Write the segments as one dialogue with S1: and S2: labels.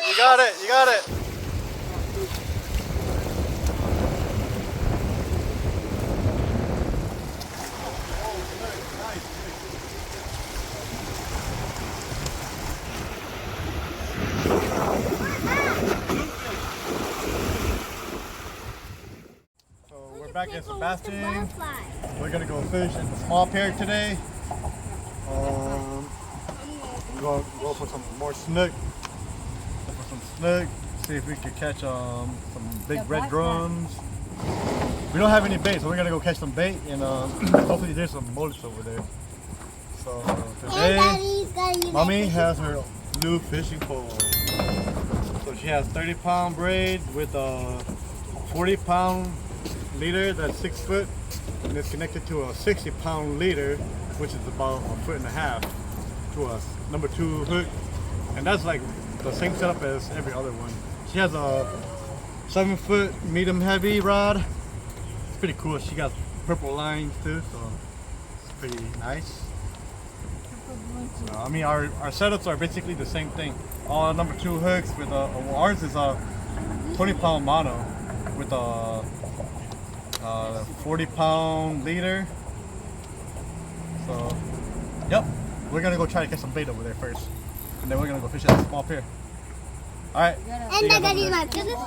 S1: You got it. You got it. We're back at Sebastian. We're gonna go fish in the small pier today. We're gonna go for some more snook. See if we can catch some big red drums. We don't have any bait, so we're gonna go catch some bait, and hopefully there's some mullets over there. So today, Mommy has her new fishing pole. So she has 30-pound braid with a 40-pound leader that's 6 foot, and it's connected to a 60-pound leader, which is about 1.5 foot to a number 2 hook, and that's like the same setup as every other one. She has a 7-foot medium heavy rod. It's pretty cool. She got purple lines too, so it's pretty nice. So, I mean, our setups are basically the same thing. All number 2 hooks with ours is a 20-pound mono with a 40-pound leader. So, yep, we're gonna go try to catch some bait over there first, and then we're gonna go fish at the small pier. All right.
S2: And I gotta use my business.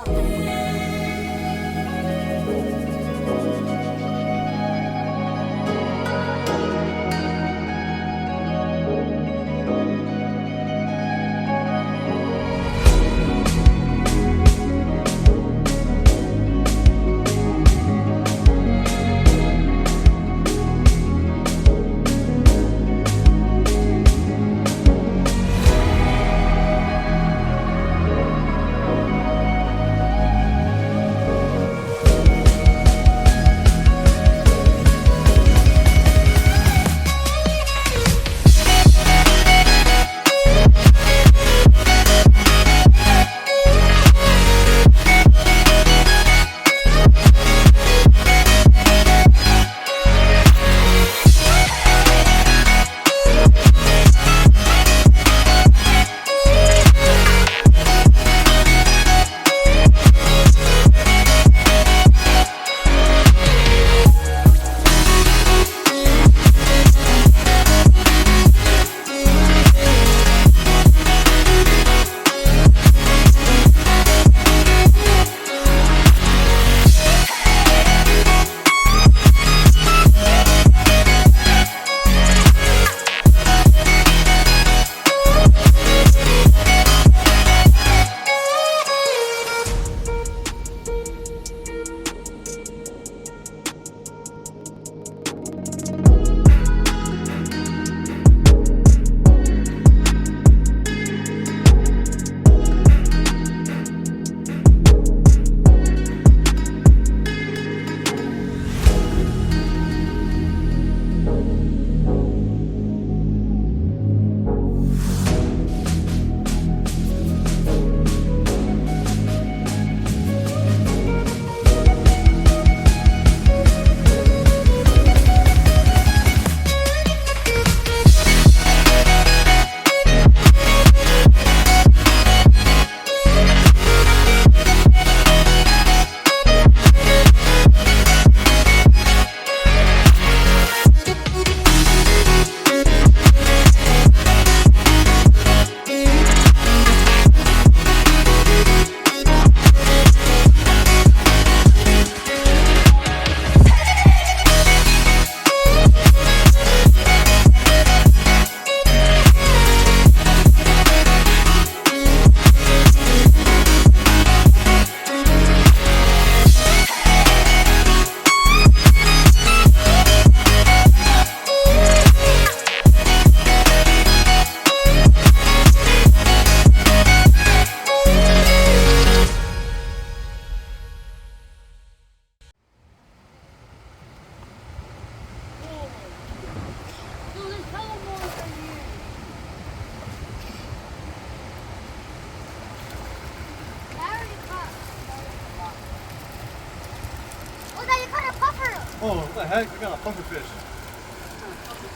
S1: Oh, what the heck? We got a puffer fish.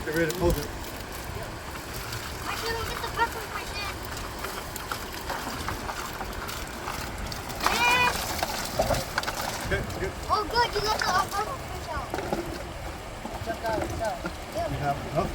S1: Get ready to close it.
S2: I couldn't get the puffer fish in. Good, you got the purple fish out.
S1: You have enough?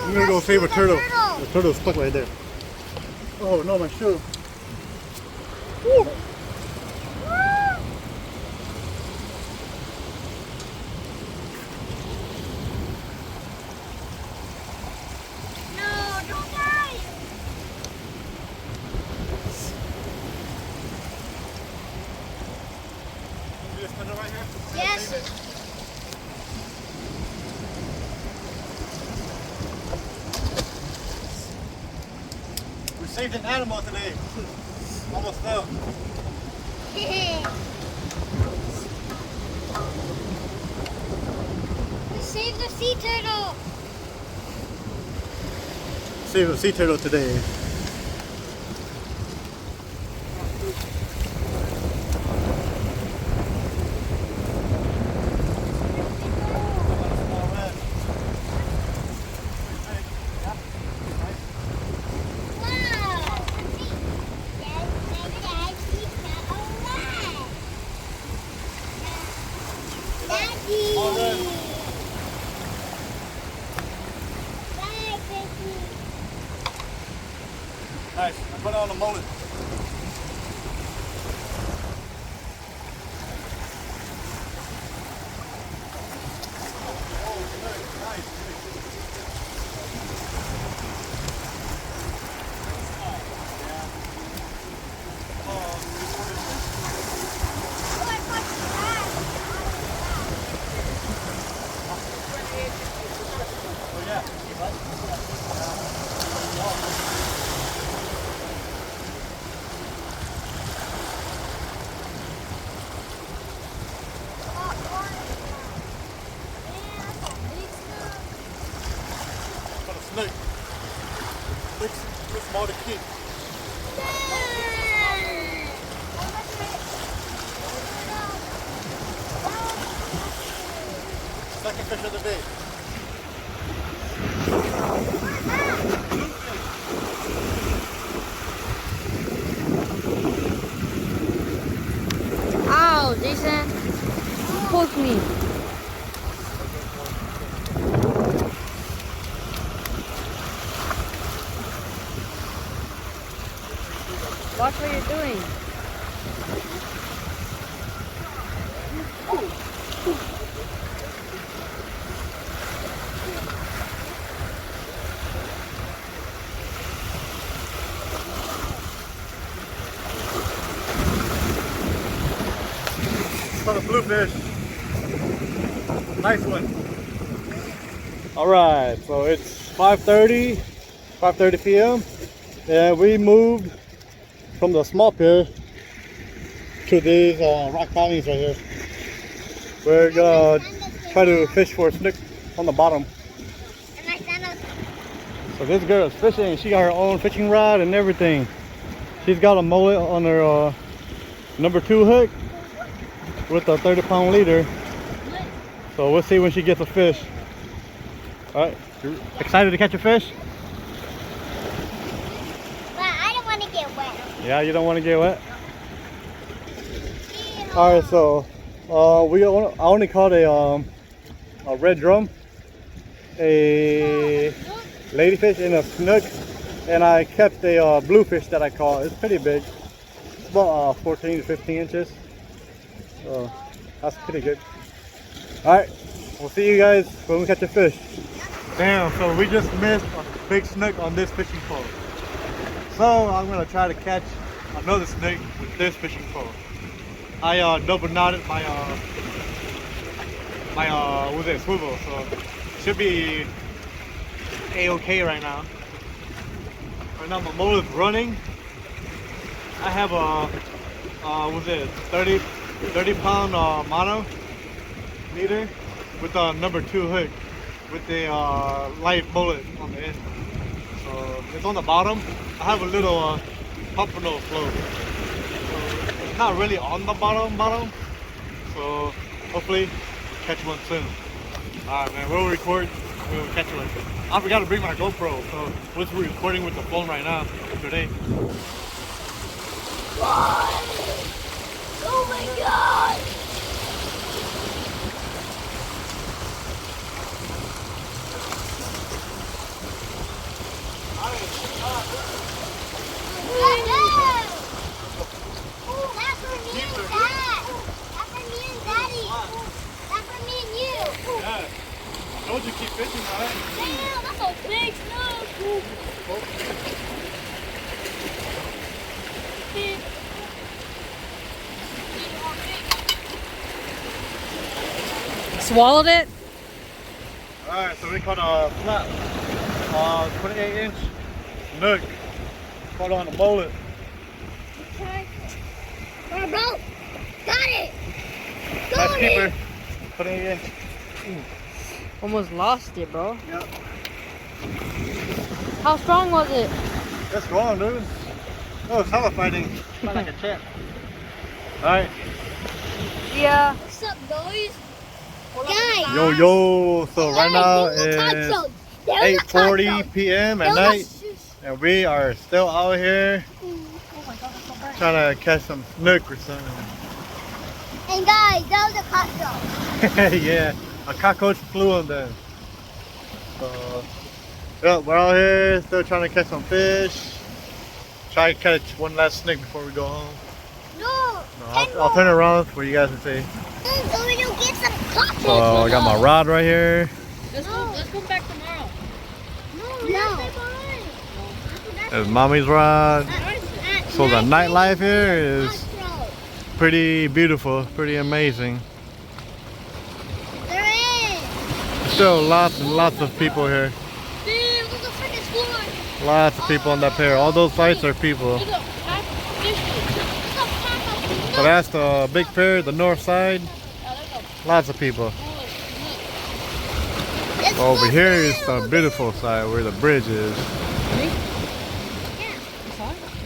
S1: I'm gonna go save a turtle. The turtle's stuck right there. Oh no, my shoe. Woo.
S2: No, don't die.
S1: You just put it right here?
S2: Yes.
S1: Save it. We saved an animal today. Almost fell.
S2: We saved the sea turtle.
S1: Saved a sea turtle today.
S2: Wow. Daddy.
S1: All right.
S2: Bye, baby.
S1: Nice. I put it on the mullet. Snake. Too small to keep. Second fish of the day.
S3: Ow, Jason. Poke me. Watch what you're doing.
S1: Got a bluefish. Nice one. Alright, so it's 5:30 p.m. and we moved from the small pier to these rock colonies right here. We're gonna try to fish for snook on the bottom. So this girl is fishing. She got her own fishing rod and everything. She's got a mullet on her number 2 hook with a 30-pound leader. So we'll see when she gets a fish. Alright, you excited to catch a fish?
S2: But I don't want to get wet.
S1: Yeah, you don't want to get wet? Alright, so I only caught a red drum, a ladyfish, and a snook, and I kept a bluefish that I caught. It's pretty big. It's about 14 to 15 inches. So that's pretty good. Alright, we'll see you guys when we catch a fish. Damn, so we just missed a big snook on this fishing pole. So I'm gonna try to catch another snake with this fishing pole. I double knotted my swivel, so it should be a-okay right now. Right now my motor is running. I have a, what's it, 30 pound mono leader with a number 2 hook with the light bullet on the end. So it's on the bottom. I have a little pompano float. So it's not really on the bottom. So hopefully we'll catch one soon. Alright man, we'll record. We'll catch one. I forgot to bring my GoPro, so we're just recording with the phone right now today.
S2: Oh my god! That's for me and Dad. That's for me and Daddy. That's for me and you.
S1: Yeah. I told you keep fishing, right?
S2: Damn, that's a big snook.
S3: Swallowed it?
S1: Alright, so we caught a flat 28-inch snook. Caught on a mullet.
S2: Okay. Bro, got it.
S1: Nice
S2: Got
S1: keeper.
S2: it.
S1: 28-inch.
S3: Almost lost it, bro.
S1: Yep.
S3: How strong was it?
S1: That's strong, dude. Oh, it's hella fighting. Fight like a champ. Alright.
S3: Yeah.
S2: What's up, guys? Guys.
S1: Yo. So right now
S2: Guys,
S1: it's 8:40 p.m. at night. And we are still out here trying to catch some snook or something.
S2: And guys, that was a cockroach.
S1: Yeah, a cockroach flew on them. So, yeah, we're out here still trying to catch some fish. Try to catch one last snook before we go home.
S2: No,
S1: I'll turn it around for you guys to see.
S2: so we don't get some cockroach.
S1: So I got my rod right here.
S3: Let's go back tomorrow.
S2: No.
S1: There's mommy's rod. So the nightlife here is pretty beautiful, pretty amazing.
S2: There is.
S1: Still lots and lots of people here.
S2: Dude, look at the freaking score.
S1: Lots of people on that pier. All those lights are people. So that's the big pier, the north side. Lots of people. Over here is the beautiful side where the bridge is.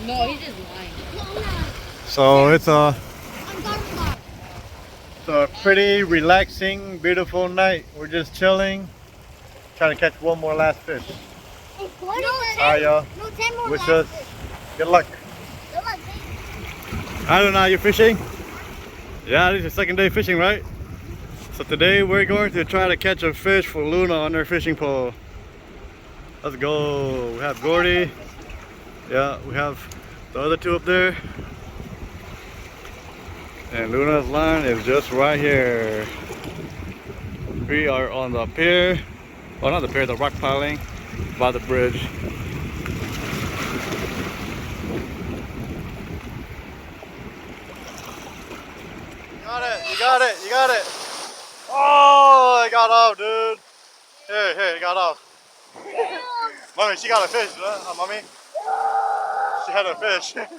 S3: No, he's just lying.
S1: So it's a pretty relaxing, beautiful night. We're just chilling, trying to catch one more last fish. Alright, y'all. Wish us good luck. I don't know, you're fishing? Yeah, this is your second day fishing, right? So today we're going to try to catch a fish for Luna on her fishing pole. Let's go. We have Gordy. Yeah, we have the other two up there. And Luna's line is just right here. We are on the pier. Well, not the pier, the rock piling by the bridge. You got it. Oh, it got off, dude. Here, it got off. Mommy, she got a fish, huh? Mommy? She had a fish. Let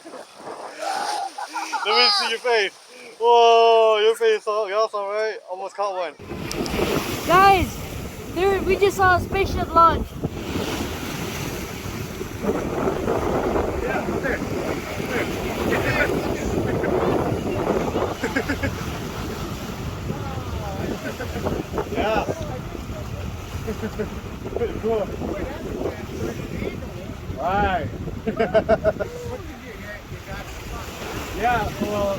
S1: me see your face. Whoa, your face is awesome, right? Almost caught one.
S3: Guys, we just saw a spaceship launch.
S1: Yeah, up there. Yeah. Pretty cool. Right. Yeah, well,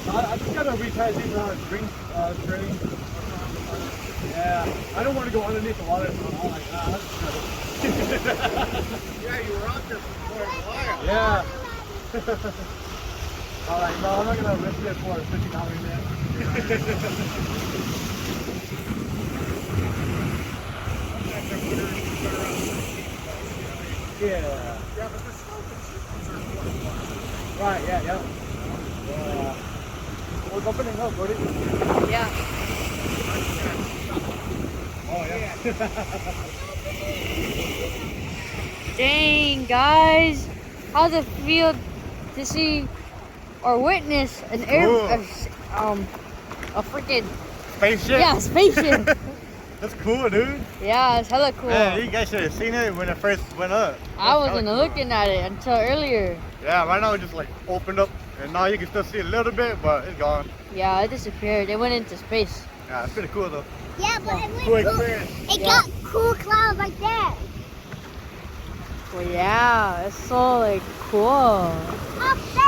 S1: I just gotta retie these drink training. Yeah, I don't want to go underneath the water. So I'm like, yeah, you were out there for a while. Yeah. I'm like, no, I'm not gonna risk it for $50 net. Yeah. Yeah, but the scope is right, yeah. We're opening up, buddy.
S3: Yeah.
S1: Oh, yeah.
S3: Dang, guys. How's it feel to see or witness an
S1: Cool.
S3: a freaking
S1: Spaceship?
S3: yeah, spaceship.
S1: That's cool, dude.
S3: Yeah, it's hella cool.
S1: Man, you guys should have seen it when it first went up.
S3: I wasn't looking at it until earlier.
S1: Yeah, right now it just like opened up and now you can still see a little bit, but it's gone.
S3: Yeah, it disappeared. It went into space.
S1: Yeah, it's pretty cool though.
S2: Yeah, but it
S1: Cool
S2: went cool.
S1: experience.
S2: It
S3: Yeah.
S2: got cool clouds like that.
S3: Well, yeah, it's so like cool.
S2: Up there.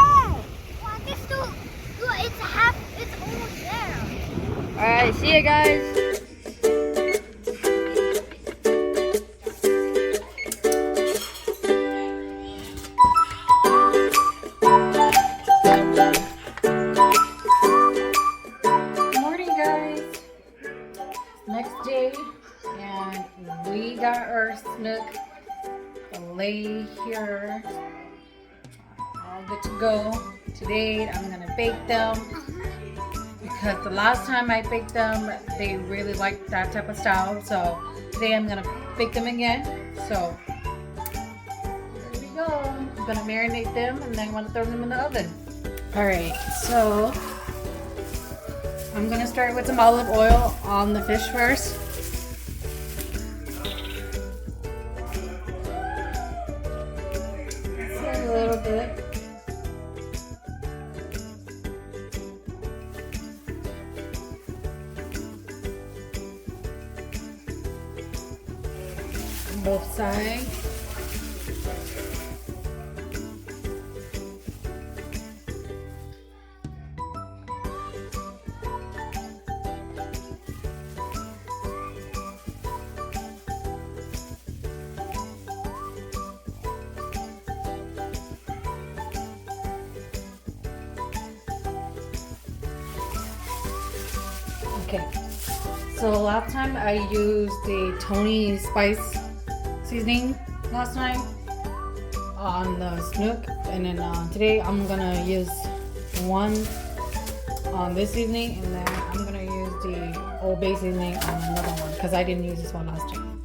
S2: Well, I guess still, it's almost there.
S3: All right, see you guys.
S4: Morning, guys. Next day, and we got our snook lay here, all good to go. Today, I'm gonna bake them because the last time I baked them, they really liked that type of style. So today, I'm gonna bake them again. So here we go. I'm gonna marinate them, and then I'm gonna throw them in the oven. All right, so I'm gonna start with some olive oil on the fish first. Just a little bit. On both sides. Okay, so last time I used the Tony spice seasoning last time on the snook, and then today I'm gonna use one on this seasoning, and then I'm gonna use the Old Bay seasoning on another one because I didn't use this one last time.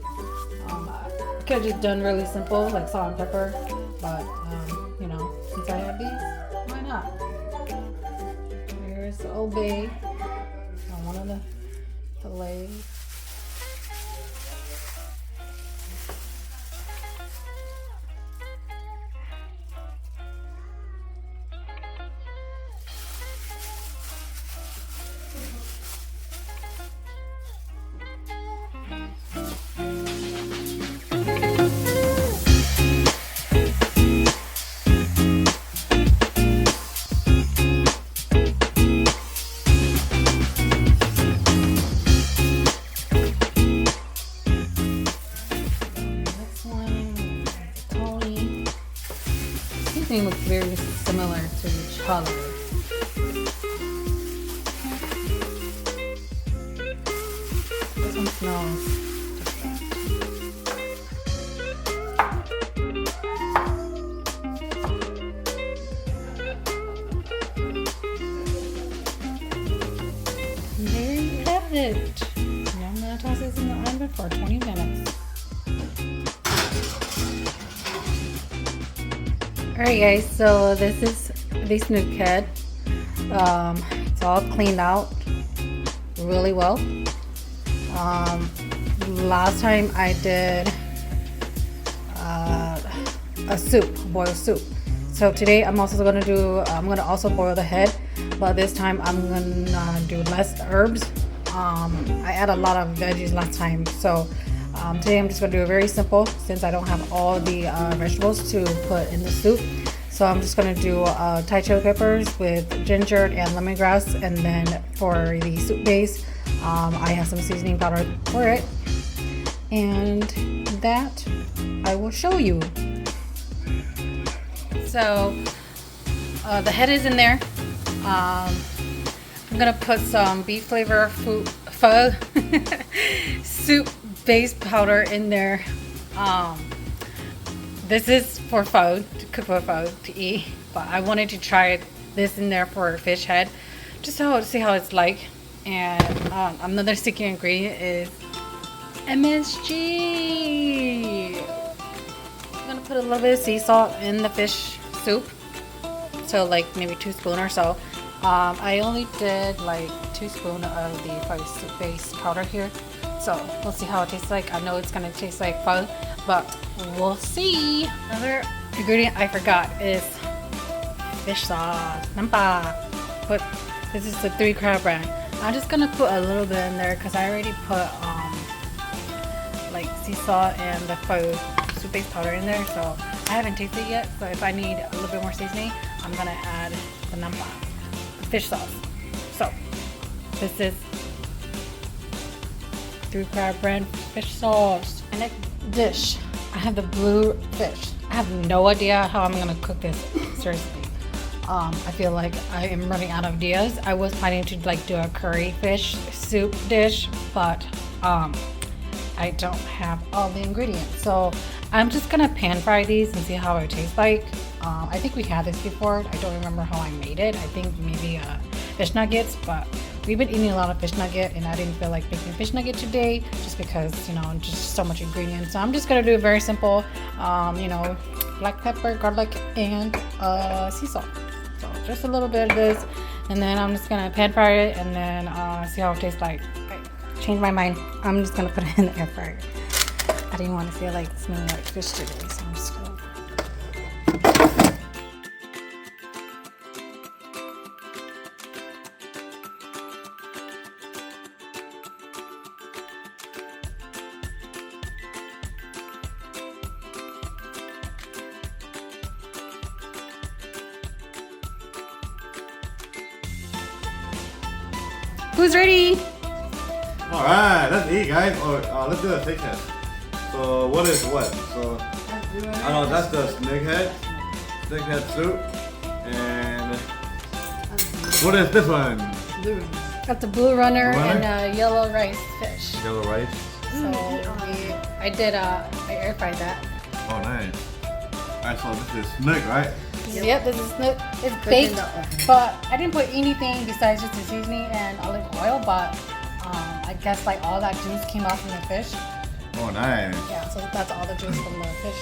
S4: I could have just done really simple like salt and pepper, but you know, since I have these, why not? Here's the Old Bay. One of the legs. They look very similar to each other. This one smells different. There you have it. Now I'm gonna toss this in the oven for 20 minutes. Alright guys, so this is the snook head. It's all cleaned out really well. Last time I did a soup, boiled soup. So today I'm also gonna also boil the head, but this time I'm gonna do less herbs. I add a lot of veggies last time, so today I'm just going to do it very simple since I don't have all the vegetables to put in the soup. So I'm just going to do Thai chili peppers with ginger and lemongrass, and then for the soup base I have some seasoning powder for it, and that I will show you. So the head is in there. I'm going to put some beef flavor pho soup base powder in there. This is for pho, to cook for pho, to eat, but I wanted to try this in there for fish head just to see how it's like. And another secret ingredient is MSG. I'm gonna put a little bit of sea salt in the fish soup. So like maybe 2 spoons or so. I only did like 2 spoons of the pho soup base powder here. So we'll see how it tastes like. I know it's gonna taste like pho, but we'll see. Another ingredient I forgot is fish sauce. Nampa. But this is the 3 crab brand. I'm just gonna put a little bit in there because I already put like sea salt and the pho soup base powder in there. So I haven't tasted it yet. So if I need a little bit more seasoning, I'm gonna add the nampa, the fish sauce. So this is 3 crab brand fish sauce. And next dish, I have the blue fish. I have no idea how I'm gonna cook this, seriously. I feel like I am running out of ideas. I was planning to like do a curry fish soup dish, but I don't have all the ingredients. So I'm just gonna pan fry these and see how it tastes like. I think we had this before. I don't remember how I made it. I think maybe fish nuggets, but we've been eating a lot of fish nugget and I didn't feel like making fish nugget today just because, you know, just so much ingredients. So I'm just gonna do it very simple, you know, black pepper, garlic, and sea salt. So just a little bit of this, and then I'm just gonna pan fry it and then see how it tastes like. Change my mind. I'm just gonna put it in the air fryer. I didn't want to feel like smelling like fish today, so I'm just gonna. Who's ready?
S1: Alright, let's eat, guys. Or let's do a steak test. So what is what? So I know that's the snake head soup. And what is this one?
S4: Got the blue runner and yellow rice fish.
S1: Yellow rice.
S4: So I air fried that.
S1: Oh, nice. Alright, so this is SNOOK, right?
S4: Yep, this is SNOOK. It's baked, but I didn't put anything besides just the seasoning and olive oil, but I guess like all that juice came out from the fish.
S1: Oh, nice.
S4: Yeah, so that's all the juice from the fish.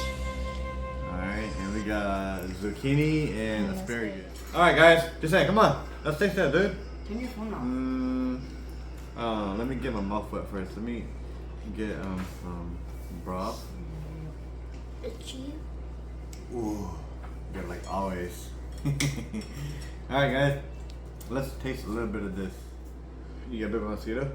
S1: Alright, and we got zucchini and asparagus. Alright, guys, just saying, come on. Let's taste that, dude.
S3: Turn your phone off.
S1: Let me get my mouth wet first. Let me get some broth.
S2: Itchy.
S1: Ooh, good like always. Alright, guys, let's taste a little bit of this. You got a bit of mosquito?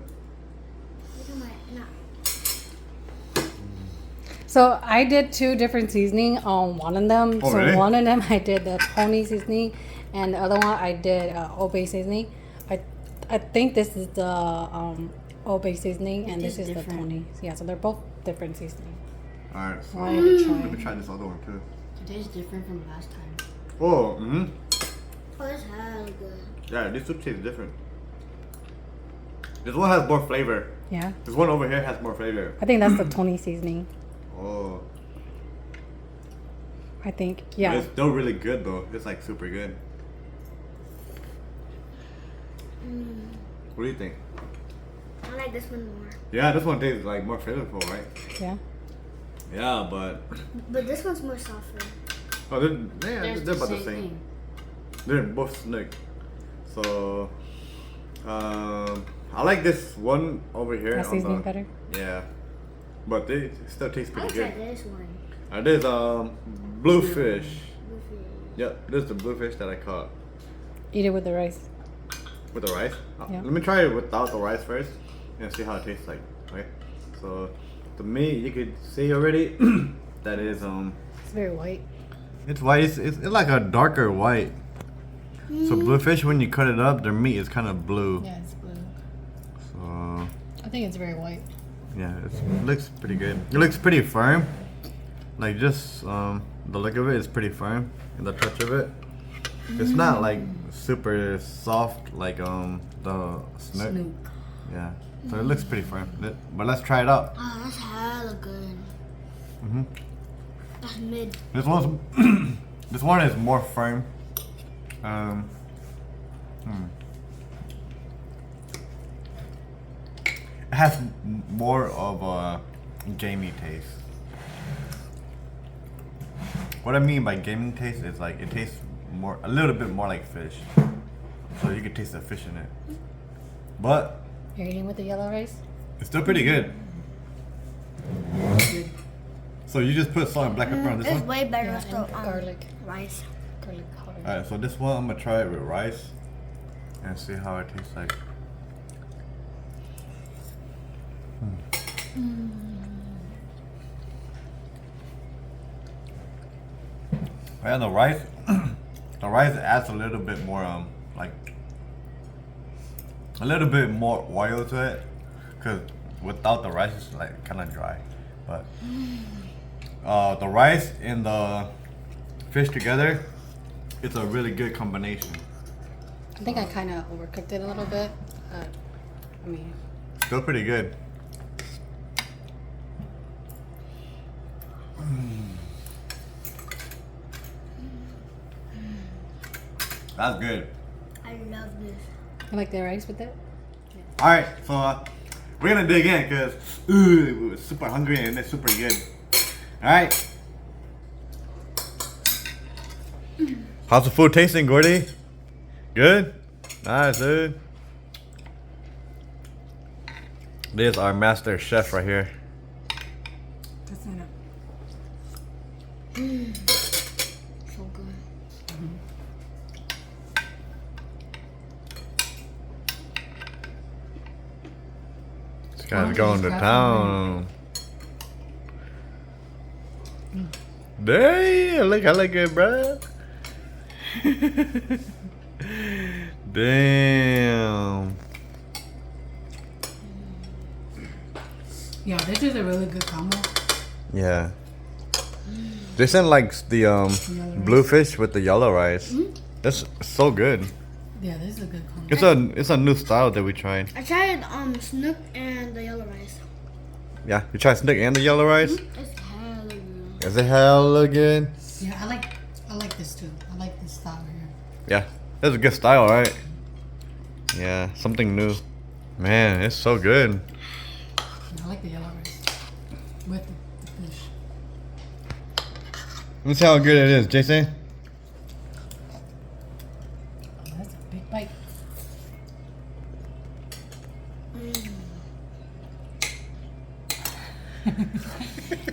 S4: So I did 2 different seasoning on one of them.
S1: Oh,
S4: so
S1: really?
S4: one of them I did the pony seasoning, and the other one I did Old Bay seasoning. I think this is the Old Bay seasoning, and this is the Tony. Yeah, so they're both different seasoning.
S1: Alright, so
S4: Let
S1: let me try this other one too.
S3: Today's different from last time.
S1: Oh,
S2: Oh, it's hella good.
S1: yeah, this soup tastes different. This one has more flavor.
S4: Yeah,
S1: This one over here has more flavor.
S4: I think that's the Tony seasoning.
S1: Oh,
S4: I think.
S1: but
S4: Yeah.
S1: it's still really good though. It's like super good. What do you think?
S2: I like this one more.
S1: Yeah, this one tastes like more flavorful, right?
S4: Yeah.
S1: Yeah, but
S2: But this one's more softer.
S1: oh, they're about the same. They're both SNOOK. So, I like this one over here.
S4: That seasoning better.
S1: Yeah, but they still taste
S2: I
S1: pretty
S2: try
S1: good.
S2: this one.
S1: This bluefish.
S2: Bluefish.
S1: Yep, this is the bluefish that I caught
S4: Eat it with the rice.
S1: with the rice.
S4: Yeah.
S1: Let me try it without the rice first and see how it tastes like. Okay, so the meat you could see already that is
S4: It's very white.
S1: it's white. It's like a darker white. So bluefish, when you cut it up, their meat is kind of blue.
S4: Yeah, it's blue.
S1: So
S4: I think it's very white.
S1: yeah, it looks pretty good. It looks pretty firm. Like just the look of it is pretty firm, and the touch of it. It's not like super soft like the SNOOK. Yeah, so it looks pretty firm. But let's try it out.
S2: Oh, that's hella good.
S1: Mhm.
S2: That's mid.
S1: This one's this one is more firm. It has more of a gamey taste. What I mean by gaming taste is like it tastes more, a little bit more like fish. So you can taste the fish in it. But
S4: You're eating with the yellow rice?
S1: it's still pretty good.
S4: Good.
S1: So you just put salt and black pepper on this
S2: It's
S1: one?
S2: way better
S4: Yeah,
S2: with
S4: and
S2: the
S4: garlic.
S2: rice.
S4: Garlic powder.
S1: Alright, so this one I'm gonna try it with rice and see how it tastes like. And the rice, the rice adds a little bit more like a little bit more oil to it, cause without the rice it's like kind of dry. But the rice and the fish together, it's a really good combination.
S4: I think I kind of overcooked it a little bit. I mean,
S1: Still pretty good. That's good.
S2: I love this.
S4: I like the rice with it.
S1: All right, so we're gonna dig in because we were super hungry and it's super good. All right. How's the food tasting, Gordy? Good? Nice, dude. This is our master chef right here.
S4: That's enough.
S2: So good.
S1: This guy's going to town. Damn, look, I look good, bro. Damn.
S4: Yeah, this is a really good combo.
S1: Yeah. Jason likes the blue fish with the yellow rice. That's so good.
S4: Yeah, this is a good combo.
S1: It's a new style that we tried.
S2: I tried snook and the yellow rice.
S1: Yeah, you tried snook and the yellow rice?
S2: It's hella good.
S1: Is it hella good?
S4: Yeah, I like this too. I like this style here.
S1: Yeah, that's a good style, right? Yeah, something new. Man, it's so good.
S4: I like the yellow rice with the fish.
S1: Let me see how good it is, Jason.
S4: Oh, that's a big bite.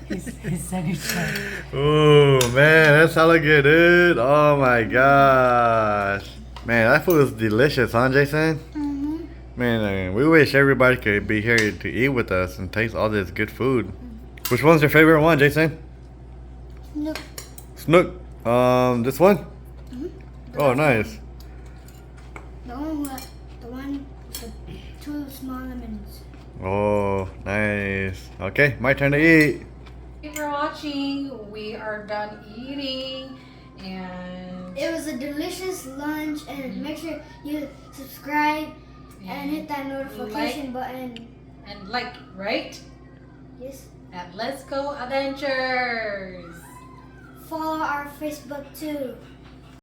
S4: He's setting it.
S1: Oh man, that's hella good, dude. Oh my gosh. Man, that food is delicious, huh, Jason? Man, we wish everybody could be here to eat with us and taste all this good food. Which one's your favorite one, Jason?
S2: Snook.
S1: Snook. This one? Oh, nice.
S2: The one with the two small lemons.
S1: Oh, nice. Okay, my turn to eat.
S4: Thank you for watching. We are done eating, and
S2: It was a delicious lunch, and make sure you subscribe and hit that notification button.
S4: and like, right?
S2: Yes.
S4: At Let's Go Adventures.
S2: Follow our Facebook too.